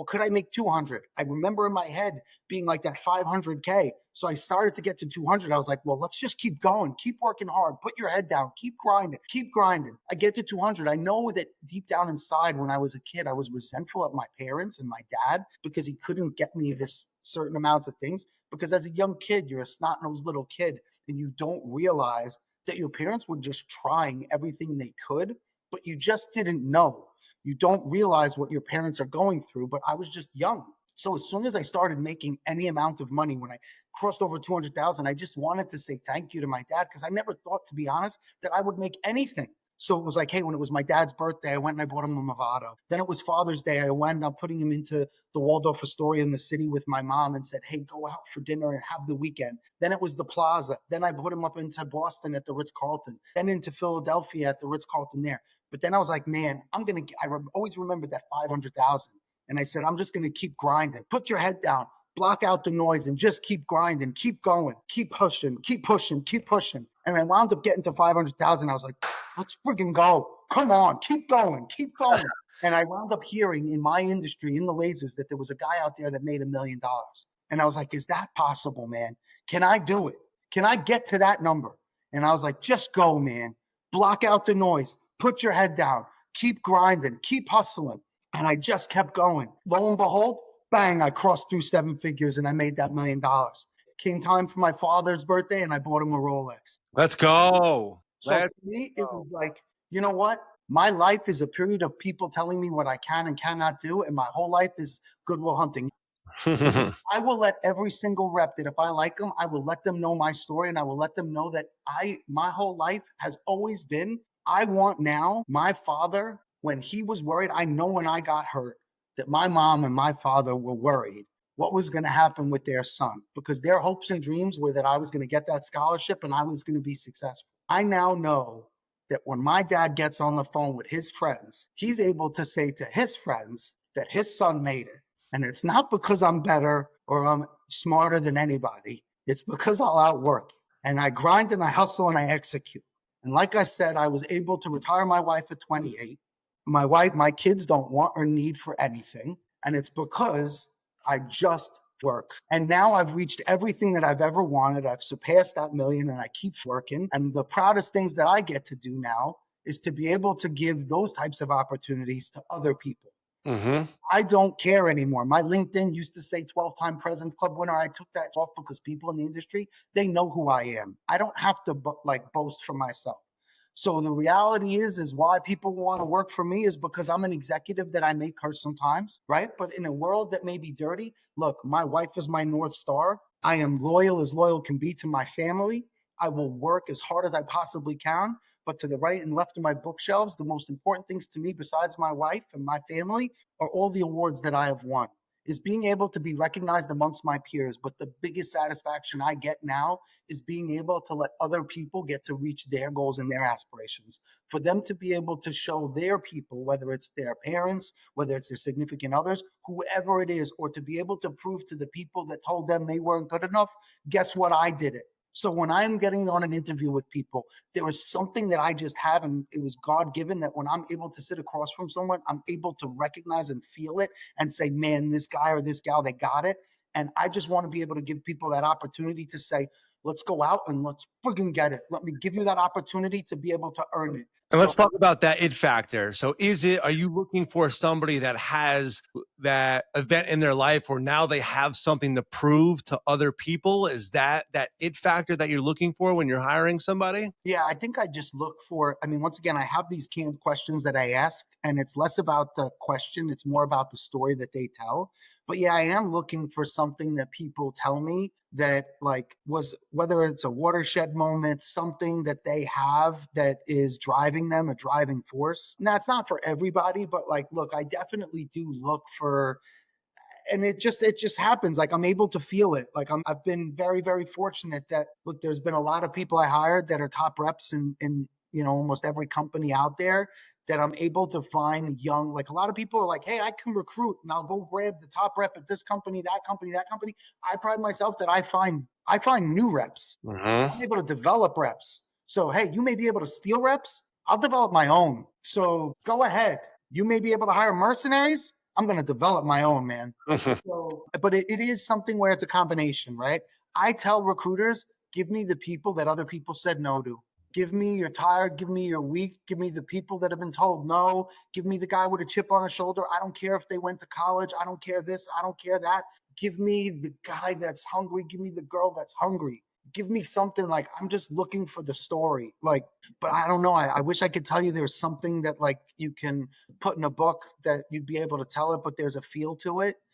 Well, could I make 200? I remember in my head being like that 500K. So I started to get to 200. I was like, well, let's just keep going, keep working hard, put your head down, keep grinding, keep grinding. I get to 200. I know that deep down inside, when I was a kid, I was resentful of my parents and my dad because he couldn't get me this certain amounts of things. Because as a young kid, you're a snot-nosed little kid and you don't realize that your parents were just trying everything they could, but you just didn't know. You don't realize what your parents are going through, but I was just young. So as soon as I started making any amount of money, when I crossed over 200,000, I just wanted to say thank you to my dad because I never thought, to be honest, that I would make anything. So it was like, hey, when it was my dad's birthday, I went and I bought him a Movado. Then it was Father's Day. I went up putting him into the Waldorf Astoria in the city with my mom and said, hey, go out for dinner and have the weekend. Then it was the Plaza. Then I put him up into Boston at the Ritz-Carlton, then into Philadelphia at the Ritz-Carlton there. But then I was like, man, always remembered that 500,000. And I said, I'm just going to keep grinding. Put your head down, block out the noise and just keep grinding, keep going, keep pushing, keep pushing, keep pushing. And I wound up getting to 500,000. I was like, let's friggin' go. Come on, keep going, keep going. And I wound up hearing in my industry, in the lasers, that there was a guy out there that made $1 million. And I was like, is that possible, man? Can I do it? Can I get to that number? And I was like, just go, man. Block out the noise. Put your head down. Keep grinding. Keep hustling. And I just kept going. Lo and behold, bang, I crossed through 7 figures and I made that $1 million. Came time for my father's birthday and I bought him a Rolex. Let's go. So for me, it was like, you know what? My life is a period of people telling me what I can and cannot do. And my whole life is Good Will Hunting. I will let every single rep that if I like them, I will let them know my story and I will let them know that my whole life has always been, I want now my father, when he was worried, I know when I got hurt that my mom and my father were worried what was going to happen with their son because their hopes and dreams were that I was going to get that scholarship and I was going to be successful. I now know that when my dad gets on the phone with his friends, he's able to say to his friends that his son made it. And it's not because I'm better or I'm smarter than anybody. It's because I'll outwork. And I grind and I hustle and I execute. And like I said, I was able to retire my wife at 28. My kids don't want or need for anything. And it's because I just work. And now I've reached everything that I've ever wanted. I've surpassed that million and I keep working. And the proudest things that I get to do now is to be able to give those types of opportunities to other people. I don't care anymore. My LinkedIn used to say 12-time President's Club winner. I took that off because people in the industry, they know who I am. I don't have to boast for myself. So the reality is why people want to work for me is because I'm an executive that I may curse sometimes, right? But in a world that may be dirty, look, my wife is my North Star. I am loyal as loyal can be to my family. I will work as hard as I possibly can. But to the right and left of my bookshelves, the most important things to me besides my wife and my family are all the awards that I have won. Is being able to be recognized amongst my peers. But the biggest satisfaction I get now is being able to let other people get to reach their goals and their aspirations. For them to be able to show their people, whether it's their parents, whether it's their significant others, whoever it is, or to be able to prove to the people that told them they weren't good enough, guess what? I did it. So when I'm getting on an interview with people, there is something that I just have, and it was God-given, that when I'm able to sit across from someone, I'm able to recognize and feel it and say, man, this guy or this gal, they got it. And I just want to be able to give people that opportunity to say, let's go out and let's friggin' get it. Let me give you that opportunity to be able to earn it. And let's talk about that it factor. So are you looking for somebody that has that event in their life where now they have something to prove to other people? Is that it factor that you're looking for when you're hiring somebody? Yeah, I think I just look for, once again, I have these canned questions that I ask, and it's less about the question. It's more about the story that they tell. But yeah, I am looking for something that people tell me that was, whether it's a watershed moment, something that they have that is driving them, a driving force. Now, it's not for everybody, but look, I definitely do look for, and it just happens. I'm able to feel it. I've been very, very fortunate that, look, there's been a lot of people I hired that are top reps in almost every company out there, that I'm able to find young, a lot of people are like, hey, I can recruit and I'll go grab the top rep at this company, that company, that company. I pride myself that I find new reps. I'm able to develop reps. So, hey, you may be able to steal reps. I'll develop my own. So go ahead. You may be able to hire mercenaries. I'm going to develop my own, man. So, but it is something where it's a combination, right? I tell recruiters, give me the people that other people said no to. Give me your tired, give me your weak, give me the people that have been told no, give me the guy with a chip on his shoulder. I don't care if they went to college. I don't care this. I don't care that. Give me the guy that's hungry. Give me the girl that's hungry. Give me something like I'm just looking for the story. Like, but I don't know. I wish I could tell you there's something that like you can put in a book that you'd be able to tell it, but there's a feel to it.